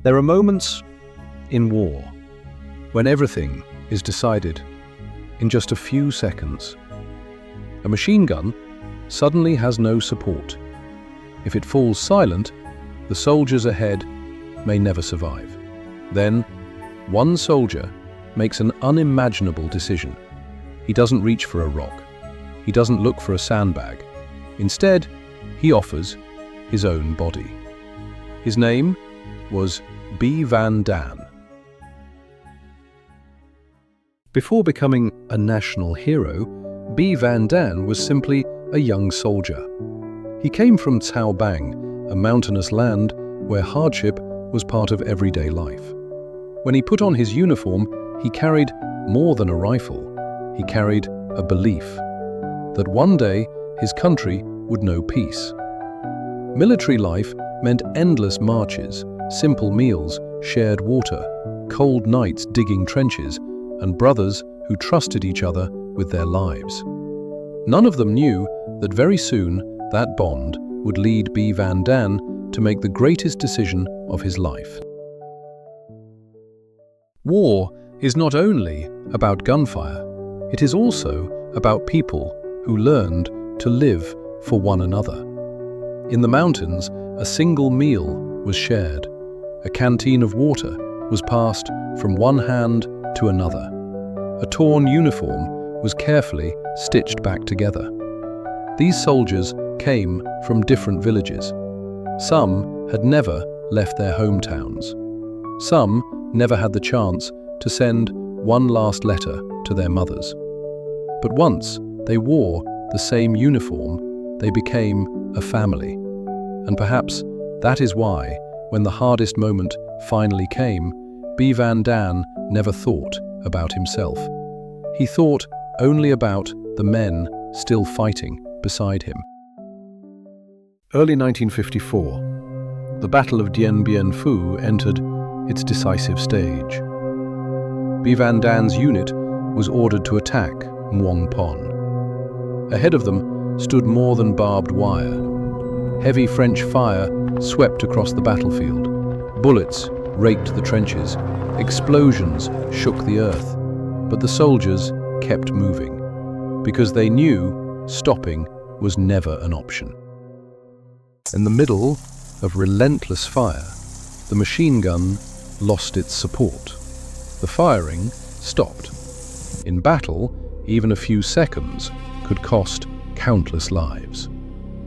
There are moments in war when everything is decided in just a few seconds. A machine gun suddenly has no support. If it falls silent, the soldiers ahead may never survive. Then, one soldier makes an unimaginable decision. He doesn't reach for a rock. He doesn't look for a sandbag. Instead, he offers his own body. His name was Van Dien. Before becoming a national hero, Van Dien was simply a young soldier. He came from Cao Bang, a mountainous land where hardship was part of everyday life. When he put on his uniform, he carried more than a rifle. He carried a belief that one day his country would know peace. Military life meant endless marches, simple meals, shared water, cold nights digging trenches, and brothers who trusted each other with their lives. None of them knew that very soon that bond would lead Van Dien to make the greatest decision of his life. War is not only about gunfire, it is also about people who learned to live for one another. In the mountains, a single meal was shared. A canteen of water was passed from one hand to another. A torn uniform was carefully stitched back together. These soldiers came from different villages. Some had never left their hometowns. Some never had the chance to send one last letter to their mothers. But once they wore the same uniform, they became a family. And perhaps that is why, when the hardest moment finally came, Van Dien never thought about himself. He thought only about the men still fighting beside him. Early 1954, the Battle of Dien Bien Phu entered its decisive stage. Van Dien's unit was ordered to attack Muang Pon. Ahead of them stood more than barbed wire. Heavy French fire swept across the battlefield. Bullets raked the trenches. Explosions shook the earth. But the soldiers kept moving, because they knew stopping was never an option. In the middle of relentless fire, the machine gun lost its support. The firing stopped. In battle, even a few seconds could cost countless lives.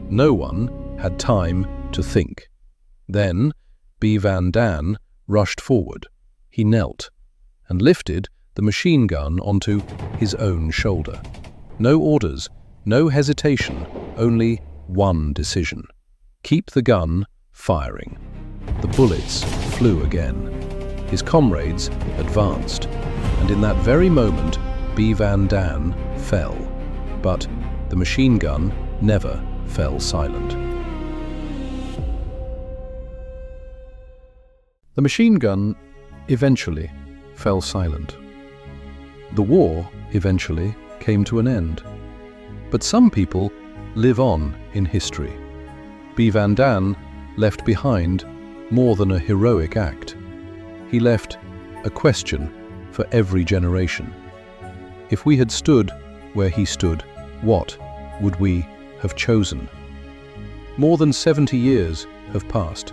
No one had time to think. Then, Van Dien rushed forward. He knelt and lifted the machine gun onto his own shoulder. No orders, no hesitation, only one decision. Keep the gun firing. The bullets flew again. His comrades advanced, and in that very moment, Van Dien fell. But the machine gun never fell silent. The machine gun eventually fell silent. The war eventually came to an end. But some people live on in history. Van Dien left behind more than a heroic act. He left a question for every generation. If we had stood where he stood, what would we have chosen? More than 70 years have passed.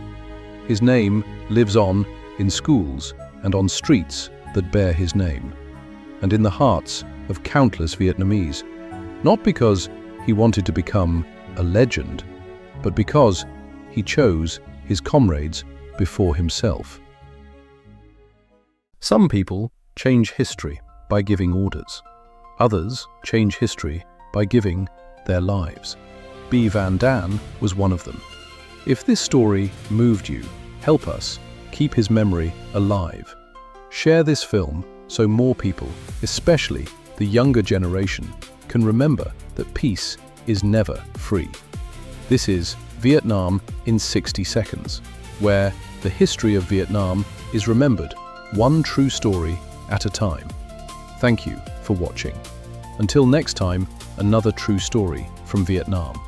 His name lives on in schools and on streets that bear his name, and in the hearts of countless Vietnamese, not because he wanted to become a legend, but because he chose his comrades before himself. Some people change history by giving orders. Others change history by giving their lives. Van Dien was one of them. If this story moved you, help us keep his memory alive. Share this film so more people, especially the younger generation, can remember that peace is never free. This is Vietnam in 60 seconds, where the history of Vietnam is remembered, one true story at a time. Thank you for watching. Until next time, another true story from Vietnam.